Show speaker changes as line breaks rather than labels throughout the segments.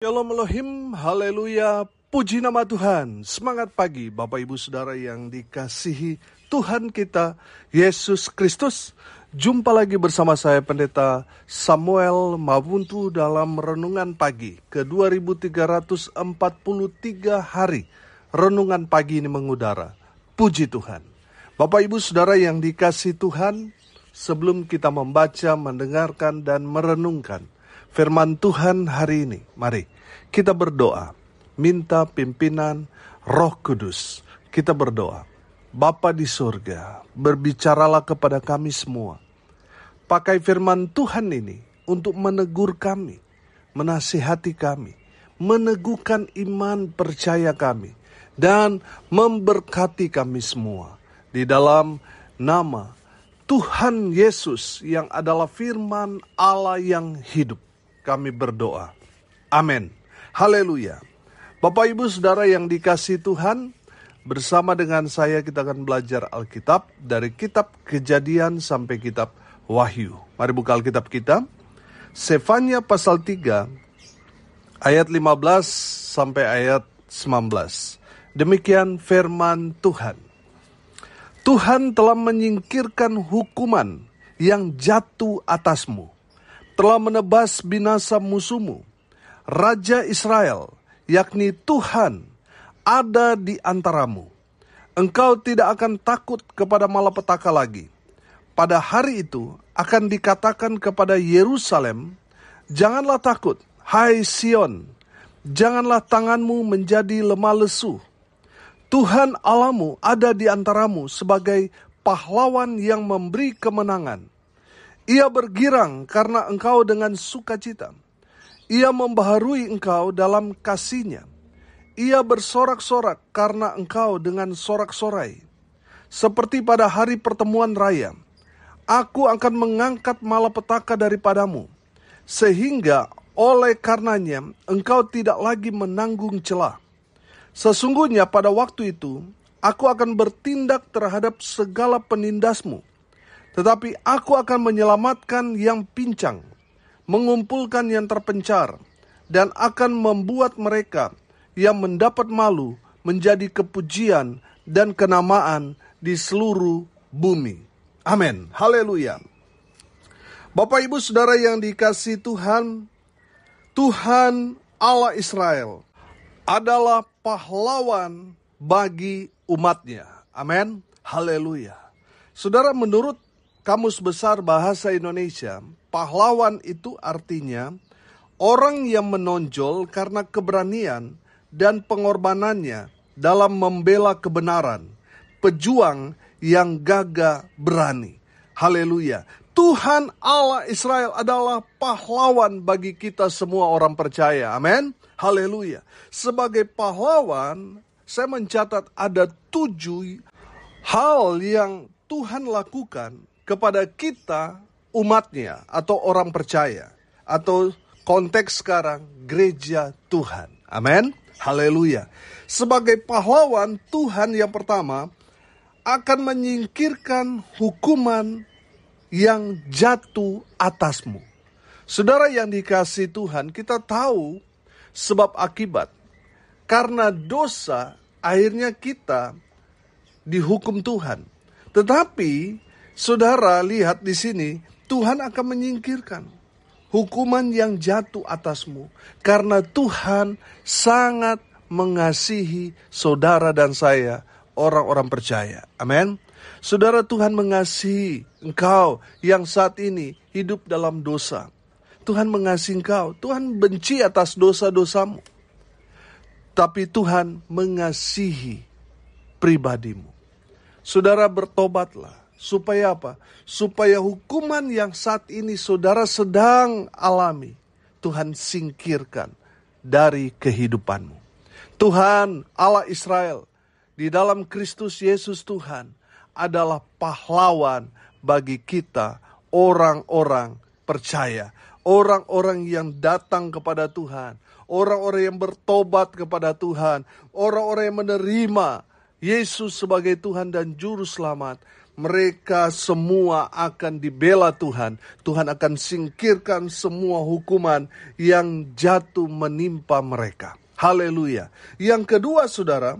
Shalom Elohim, haleluya, puji nama Tuhan. Semangat pagi Bapak Ibu Saudara yang dikasihi Tuhan kita, Yesus Kristus. Jumpa lagi bersama saya Pendeta Samuel Mabuntu dalam Renungan Pagi ke 2343 hari. Renungan pagi ini mengudara, puji Tuhan. Bapak Ibu Saudara yang dikasihi Tuhan, sebelum kita membaca, mendengarkan, dan merenungkan firman Tuhan hari ini, mari kita berdoa, minta pimpinan Roh Kudus. Kita berdoa, Bapa di surga, berbicaralah kepada kami semua. Pakai firman Tuhan ini untuk menegur kami, menasihati kami, meneguhkan iman percaya kami, dan memberkati kami semua. Di dalam nama Tuhan Yesus yang adalah firman Allah yang hidup, kami berdoa. Amin. Haleluya. Bapak Ibu Saudara yang dikasihi Tuhan, bersama dengan saya kita akan belajar Alkitab dari kitab Kejadian sampai kitab Wahyu. Mari buka Alkitab kita. Sefanya pasal 3 ayat 15 sampai ayat 19. Demikian firman Tuhan. Tuhan telah menyingkirkan hukuman yang jatuh atasmu, telah menebas binasa musuhmu. Raja Israel, yakni Tuhan, ada di antaramu. Engkau tidak akan takut kepada malapetaka lagi. Pada hari itu akan dikatakan kepada Yerusalem, janganlah takut, hai Sion, janganlah tanganmu menjadi lemah lesu. Tuhan Allahmu ada di antaramu sebagai pahlawan yang memberi kemenangan. Ia bergirang karena engkau dengan sukacita. Ia membaharui engkau dalam kasih-Nya. Ia bersorak-sorak karena engkau dengan sorak-sorai. Seperti pada hari pertemuan raya, aku akan mengangkat malapetaka daripadamu, sehingga oleh karenanya engkau tidak lagi menanggung celah. Sesungguhnya pada waktu itu, aku akan bertindak terhadap segala penindasmu, tetapi aku akan menyelamatkan yang pincang, mengumpulkan yang terpencar, dan akan membuat mereka yang mendapat malu menjadi kepujian dan kenamaan di seluruh bumi. Amin. Haleluya. Bapak Ibu Saudara yang dikasihi Tuhan, Tuhan Allah Israel adalah pahlawan bagi umatnya. Amin. Haleluya. Saudara, menurut Kamus Besar Bahasa Indonesia, pahlawan itu artinya orang yang menonjol karena keberanian dan pengorbanannya dalam membela kebenaran, pejuang yang gagah berani. Haleluya. Tuhan Allah Israel adalah pahlawan bagi kita semua orang percaya. Amin. Haleluya. Sebagai pahlawan, saya mencatat ada 7 hal yang Tuhan lakukan kepada kita umatnya atau orang percaya, atau konteks sekarang gereja Tuhan. Amin. Haleluya. Sebagai pahlawan, Tuhan yang pertama akan menyingkirkan hukuman yang jatuh atasmu. Saudara yang dikasihi Tuhan, kita tahu sebab akibat. Karena dosa, akhirnya kita dihukum Tuhan. Tetapi saudara lihat di sini, Tuhan akan menyingkirkan hukuman yang jatuh atasmu karena Tuhan sangat mengasihi saudara dan saya, orang-orang percaya. Amin. Saudara, Tuhan mengasihi engkau yang saat ini hidup dalam dosa. Tuhan mengasihi engkau. Tuhan benci atas dosa-dosamu. Tapi Tuhan mengasihi pribadimu. Saudara, bertobatlah. Supaya apa? Supaya hukuman yang saat ini saudara sedang alami, Tuhan singkirkan dari kehidupanmu. Tuhan Allah Israel di dalam Kristus Yesus Tuhan adalah pahlawan bagi kita, orang-orang percaya. Orang-orang yang datang kepada Tuhan. Orang-orang yang bertobat kepada Tuhan. Orang-orang yang menerima Yesus sebagai Tuhan dan Juru Selamat. mereka semua akan dibela Tuhan. Tuhan akan singkirkan semua hukuman yang jatuh menimpa mereka. Haleluya. Yang kedua, saudara,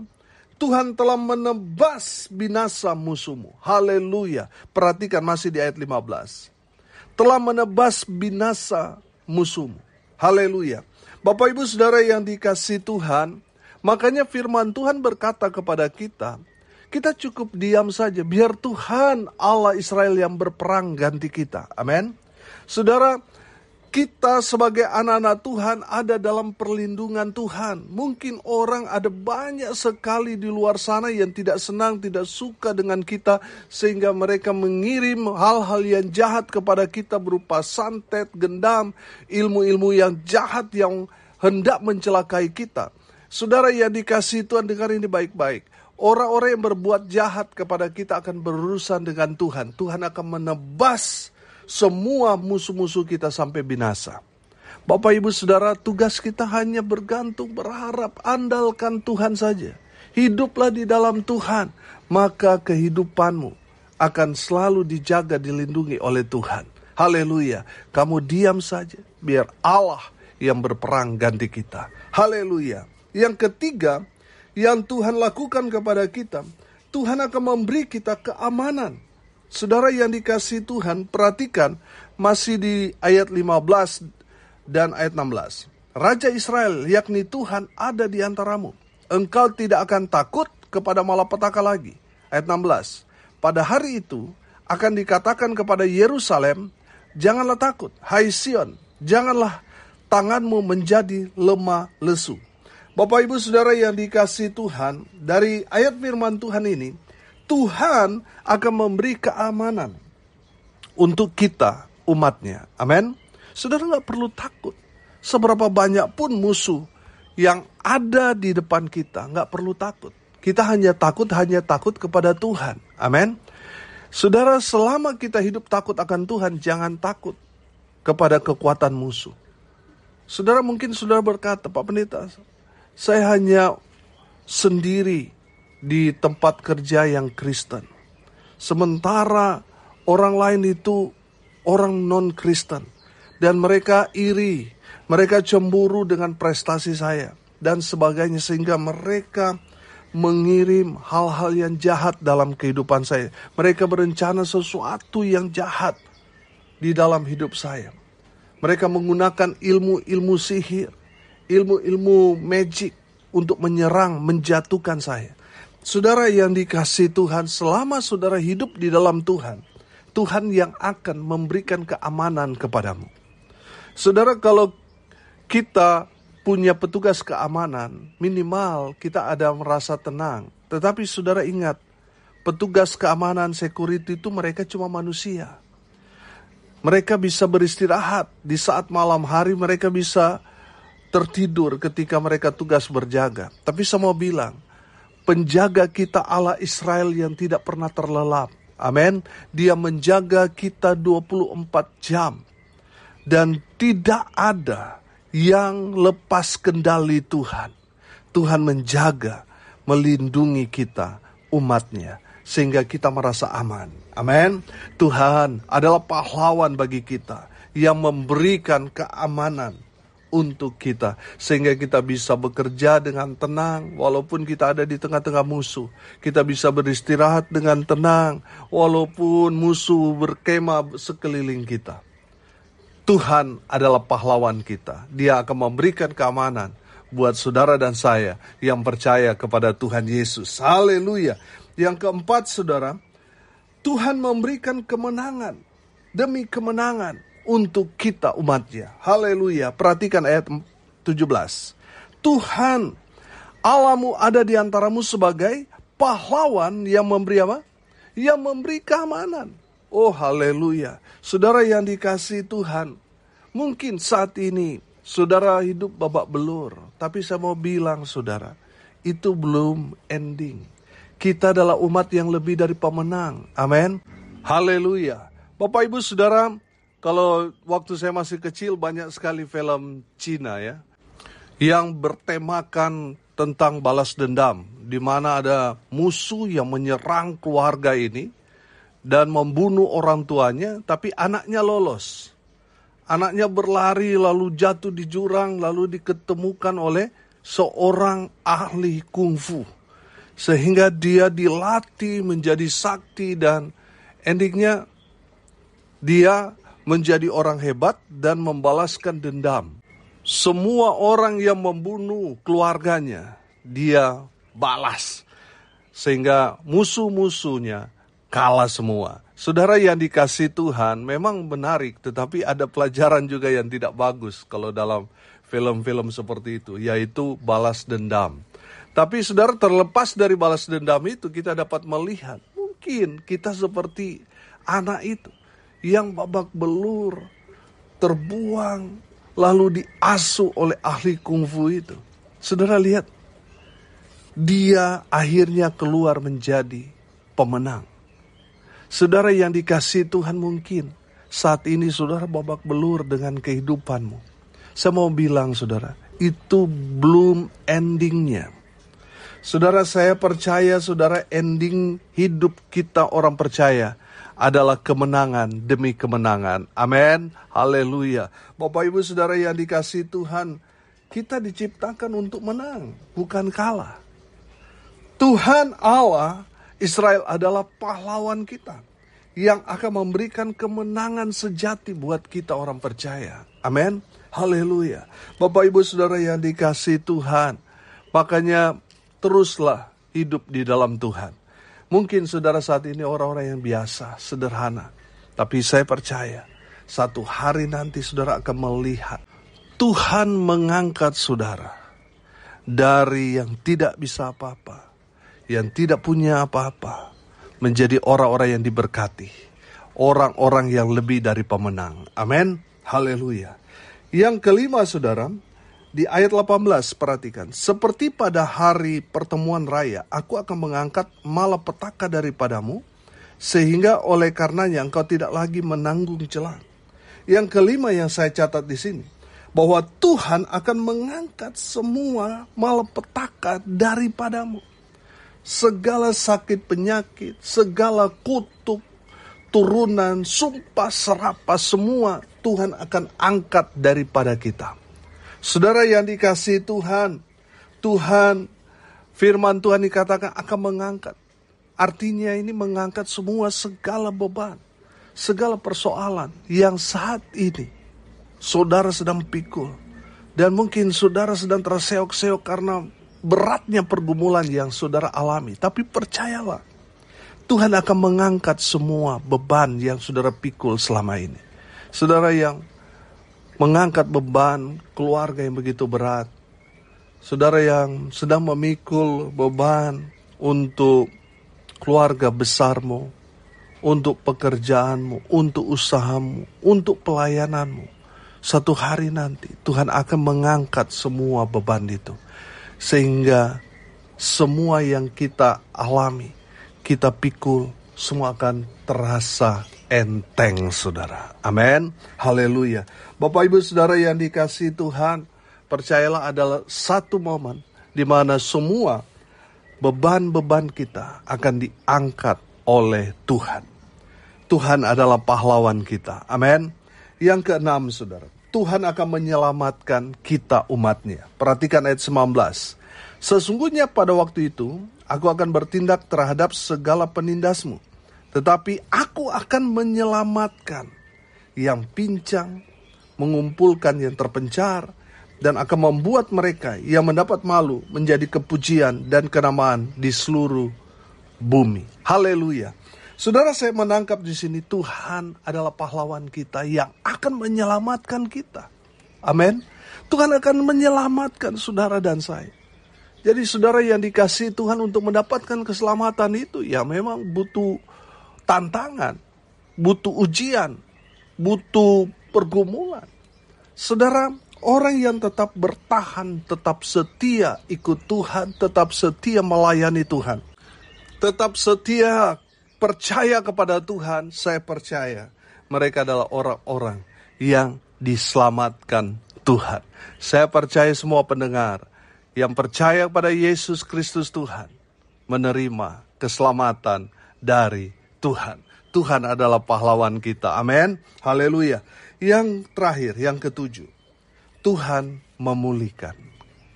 Tuhan telah menebas binasa musuhmu. Haleluya. Perhatikan masih di ayat 15. Telah menebas binasa musuhmu. Haleluya. Bapak Ibu Saudara yang dikasihi Tuhan, makanya firman Tuhan berkata kepada kita, kita cukup diam saja, biar Tuhan Allah Israel yang berperang ganti kita. Amin. Saudara, kita sebagai anak-anak Tuhan ada dalam perlindungan Tuhan. Mungkin orang ada banyak sekali di luar sana yang tidak senang, tidak suka dengan kita, sehingga mereka mengirim hal-hal yang jahat kepada kita berupa santet, gendam, ilmu-ilmu yang jahat yang hendak mencelakai kita. Saudara yang dikasihi Tuhan, dengar ini baik-baik. Orang-orang yang berbuat jahat kepada kita akan berurusan dengan Tuhan. Tuhan akan menebas semua musuh-musuh kita sampai binasa. Bapak Ibu Saudara, tugas kita hanya bergantung, berharap, andalkan Tuhan saja. Hiduplah di dalam Tuhan, maka kehidupanmu akan selalu dijaga, dilindungi oleh Tuhan. Haleluya. Kamu diam saja, biar Allah yang berperang ganti kita. Haleluya. Yang ketiga, yang Tuhan lakukan kepada kita, Tuhan akan memberi kita keamanan. Saudara yang dikasihi Tuhan, perhatikan masih di ayat 15 dan ayat 16. Raja Israel, yakni Tuhan, ada di antaramu. Engkau tidak akan takut kepada malapetaka lagi. Ayat 16. Pada hari itu akan dikatakan kepada Yerusalem, janganlah takut, hai Sion, janganlah tanganmu menjadi lemah lesu. Bapak Ibu Saudara yang dikasihi Tuhan, dari ayat firman Tuhan ini, Tuhan akan memberi keamanan untuk kita, umatnya. Amin. Saudara gak perlu takut. Seberapa banyak pun musuh yang ada di depan kita, gak perlu takut. Kita hanya takut kepada Tuhan. Amin. Saudara, selama kita hidup takut akan Tuhan, jangan takut kepada kekuatan musuh. Saudara, mungkin saudara berkata, Pak Pendeta, saya hanya sendiri di tempat kerja yang Kristen. Sementara orang lain itu orang non-Kristen. Dan mereka iri, mereka cemburu dengan prestasi saya dan sebagainya, sehingga mereka mengirim hal-hal yang jahat dalam kehidupan saya. Mereka berencana sesuatu yang jahat di dalam hidup saya. Mereka menggunakan ilmu-ilmu sihir, ilmu-ilmu magic untuk menyerang, menjatuhkan saya. Saudara yang dikasihi Tuhan, selama saudara hidup di dalam Tuhan, Tuhan yang akan memberikan keamanan kepadamu. Saudara, kalau kita punya petugas keamanan, minimal kita ada merasa tenang. Tetapi saudara ingat, petugas keamanan security itu mereka cuma manusia. Mereka bisa beristirahat di saat malam hari, mereka bisa tertidur ketika mereka tugas berjaga. Tapi saya mau bilang, penjaga kita Allah Israel yang tidak pernah terlelap. Amin. Dia menjaga kita 24 jam. Dan tidak ada yang lepas kendali Tuhan. Tuhan menjaga, melindungi kita, umatnya, sehingga kita merasa aman. Amin. Tuhan adalah pahlawan bagi kita yang memberikan keamanan untuk kita, sehingga kita bisa bekerja dengan tenang walaupun kita ada di tengah-tengah musuh. Kita bisa beristirahat dengan tenang walaupun musuh berkemah sekeliling kita. Tuhan adalah pahlawan kita. Dia akan memberikan keamanan buat saudara dan saya yang percaya kepada Tuhan Yesus. Haleluya. Yang keempat, saudara, Tuhan memberikan kemenangan demi kemenangan untuk kita umatnya. Haleluya. Perhatikan ayat 17. Tuhan Allahmu ada di antaramu sebagai pahlawan yang memberi apa? Yang memberi keamanan. Oh haleluya. Saudara yang dikasihi Tuhan, mungkin saat ini saudara hidup babak belur. Tapi saya mau bilang saudara, itu belum ending. Kita adalah umat yang lebih dari pemenang. Amin. Haleluya. Bapak Ibu Saudara, kalau waktu saya masih kecil banyak sekali film Cina ya, yang bertemakan tentang balas dendam, di mana ada musuh yang menyerang keluarga ini dan membunuh orang tuanya, tapi anaknya lolos. Anaknya berlari lalu jatuh di jurang, lalu diketemukan oleh seorang ahli kungfu. Sehingga dia dilatih menjadi sakti dan endingnya dia menjadi orang hebat dan membalaskan dendam. Semua orang yang membunuh keluarganya, dia balas. Sehingga musuh-musuhnya kalah semua. Saudara yang dikasihi Tuhan, memang menarik, tetapi ada pelajaran juga yang tidak bagus kalau dalam film-film seperti itu, yaitu balas dendam. Tapi saudara, terlepas dari balas dendam itu, kita dapat melihat, mungkin kita seperti anak itu, yang babak belur, terbuang, lalu diasuh oleh ahli kungfu itu. Saudara lihat, dia akhirnya keluar menjadi pemenang. Saudara yang dikasihi Tuhan, mungkin saat ini saudara babak belur dengan kehidupanmu. Saya mau bilang saudara, itu belum endingnya. Saudara, saya percaya saudara, ending hidup kita orang percaya adalah kemenangan demi kemenangan. Amin. Haleluya. Bapak Ibu Saudara yang dikasihi Tuhan, kita diciptakan untuk menang, bukan kalah. Tuhan Allah Israel adalah pahlawan kita yang akan memberikan kemenangan sejati buat kita orang percaya. Amin. Haleluya. Bapak Ibu Saudara yang dikasihi Tuhan, makanya teruslah hidup di dalam Tuhan. Mungkin saudara saat ini orang-orang yang biasa, sederhana. Tapi saya percaya, satu hari nanti saudara akan melihat Tuhan mengangkat saudara dari yang tidak bisa apa-apa, yang tidak punya apa-apa, menjadi orang-orang yang diberkati, orang-orang yang lebih dari pemenang. Amin. Haleluya. Yang kelima saudara, di ayat 18 perhatikan. Seperti pada hari pertemuan raya, aku akan mengangkat malapetaka daripadamu, sehingga oleh karenanya engkau tidak lagi menanggung celah. Yang kelima yang saya catat di sini, bahwa Tuhan akan mengangkat semua malapetaka daripadamu. Segala sakit penyakit, segala kutuk, turunan, sumpah serapah, semua Tuhan akan angkat daripada kita. Saudara yang dikasihi Tuhan, firman Tuhan dikatakan akan mengangkat. Artinya ini mengangkat semua segala beban, segala persoalan yang saat ini saudara sedang pikul. Dan mungkin saudara sedang terseok-seok karena beratnya pergumulan yang saudara alami. Tapi percayalah, Tuhan akan mengangkat semua beban yang saudara pikul selama ini. Saudara yang mengangkat beban keluarga yang begitu berat. Saudara yang sedang memikul beban untuk keluarga besarmu, untuk pekerjaanmu, untuk usahamu, untuk pelayananmu. Satu hari nanti Tuhan akan mengangkat semua beban itu. Sehingga semua yang kita alami, kita pikul, semua akan terasa enteng saudara. Amin. Haleluya. Bapak Ibu Saudara yang dikasihi Tuhan, percayalah adalah satu momen di mana semua beban-beban kita akan diangkat oleh Tuhan. Tuhan adalah pahlawan kita. Amin. Yang keenam saudara, Tuhan akan menyelamatkan kita umatnya. Perhatikan ayat 19. Sesungguhnya pada waktu itu, aku akan bertindak terhadap segala penindasmu. Tetapi aku akan menyelamatkan yang pincang, mengumpulkan yang terpencar, dan akan membuat mereka yang mendapat malu menjadi kepujian dan kenamaan di seluruh bumi. Haleluya. Saudara, saya menangkap di sini Tuhan adalah pahlawan kita yang akan menyelamatkan kita. Amin. Tuhan akan menyelamatkan saudara dan saya. Jadi saudara yang dikasihi Tuhan, untuk mendapatkan keselamatan itu ya memang butuh tantangan, butuh ujian, butuh pergumulan. Saudara, orang yang tetap bertahan, tetap setia ikut Tuhan, tetap setia melayani Tuhan, tetap setia percaya kepada Tuhan, saya percaya mereka adalah orang-orang yang diselamatkan Tuhan. Saya percaya semua pendengar yang percaya kepada Yesus Kristus Tuhan menerima keselamatan dari Tuhan. Tuhan adalah pahlawan kita. Amin. Haleluya. Yang terakhir, yang ketujuh, Tuhan memulihkan.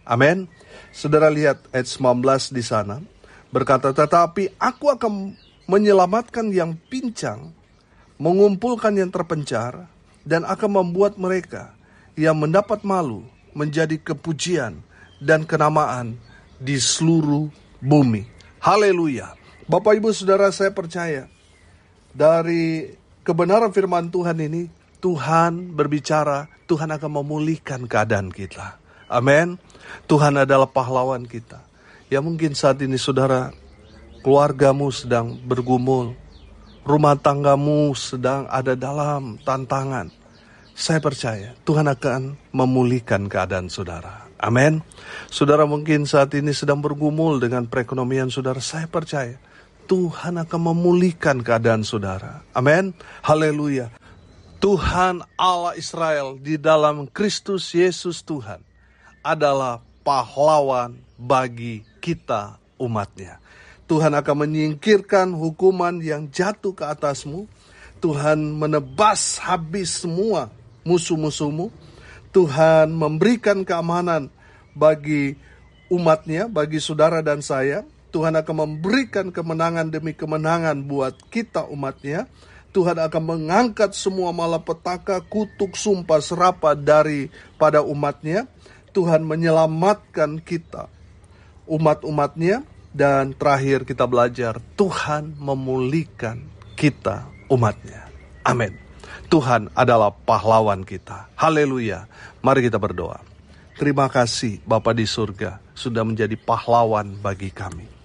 Amin. Saudara lihat ayat 19 di sana. Berkata, tetapi aku akan menyelamatkan yang pincang, mengumpulkan yang terpencar, dan akan membuat mereka yang mendapat malu menjadi kepujian dan kenamaan di seluruh bumi. Haleluya. Bapak Ibu Saudara, saya percaya dari kebenaran firman Tuhan ini, Tuhan berbicara, Tuhan akan memulihkan keadaan kita. Amin. Tuhan adalah pahlawan kita. Ya mungkin saat ini saudara, keluargamu sedang bergumul, rumah tanggamu sedang ada dalam tantangan. Saya percaya Tuhan akan memulihkan keadaan saudara. Amin. Saudara mungkin saat ini sedang bergumul dengan perekonomian saudara. Saya percaya Tuhan akan memulihkan keadaan saudara. Amin. Haleluya. Tuhan Allah Israel di dalam Kristus Yesus Tuhan adalah pahlawan bagi kita umatnya. Tuhan akan menyingkirkan hukuman yang jatuh ke atasmu. Tuhan menebas habis semua musuh-musuhmu. Tuhan memberikan keamanan bagi umatnya, bagi saudara dan saya. Tuhan akan memberikan kemenangan demi kemenangan buat kita umatnya. Tuhan akan mengangkat semua malapetaka, kutuk, sumpah, serapah daripada umatnya. Tuhan menyelamatkan kita, umat-umatnya. Dan terakhir kita belajar, Tuhan memulihkan kita, umatnya. Amin. Tuhan adalah pahlawan kita. Haleluya. Mari kita berdoa. Terima kasih Bapa di surga sudah menjadi pahlawan bagi kami.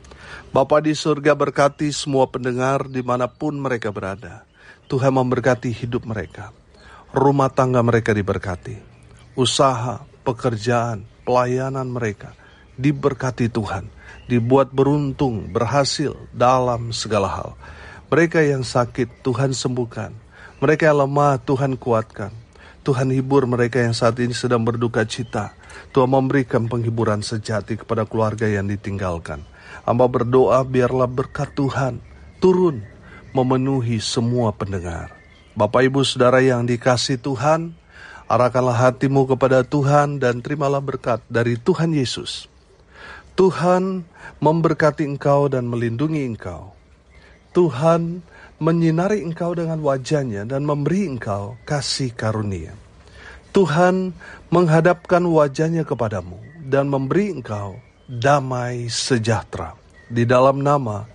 Bapa di surga, berkati semua pendengar dimanapun mereka berada. Tuhan memberkati hidup mereka. Rumah tangga mereka diberkati. Usaha, pekerjaan, pelayanan mereka diberkati Tuhan. Dibuat beruntung, berhasil dalam segala hal. Mereka yang sakit, Tuhan sembuhkan. Mereka yang lemah, Tuhan kuatkan. Tuhan hibur mereka yang saat ini sedang berduka cita. Tuhan memberikan penghiburan sejati kepada keluarga yang ditinggalkan. Hamba berdoa biarlah berkat Tuhan turun memenuhi semua pendengar. Bapak Ibu Saudara yang dikasihi Tuhan, arahkanlah hatimu kepada Tuhan dan terimalah berkat dari Tuhan Yesus. Tuhan memberkati engkau dan melindungi engkau. Tuhan menyinari engkau dengan wajah-Nya dan memberi engkau kasih karunia. Tuhan menghadapkan wajah-Nya kepadamu dan memberi engkau damai sejahtera. Di dalam nama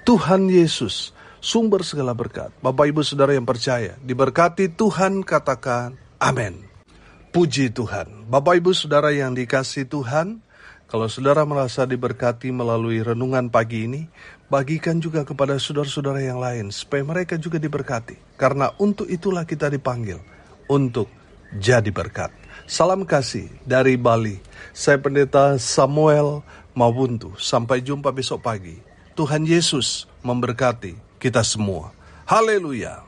Tuhan Yesus, sumber segala berkat. Bapak Ibu Saudara yang percaya, diberkati Tuhan, katakan amin. Puji Tuhan. Bapak Ibu Saudara yang dikasihi Tuhan, kalau saudara merasa diberkati melalui renungan pagi ini, bagikan juga kepada saudara-saudara yang lain, supaya mereka juga diberkati. Karena untuk itulah kita dipanggil, untuk jadi berkat. Salam kasih dari Bali. Saya Pendeta Samuel Mabuntu. Sampai jumpa besok pagi. Tuhan Yesus memberkati kita semua. Haleluya.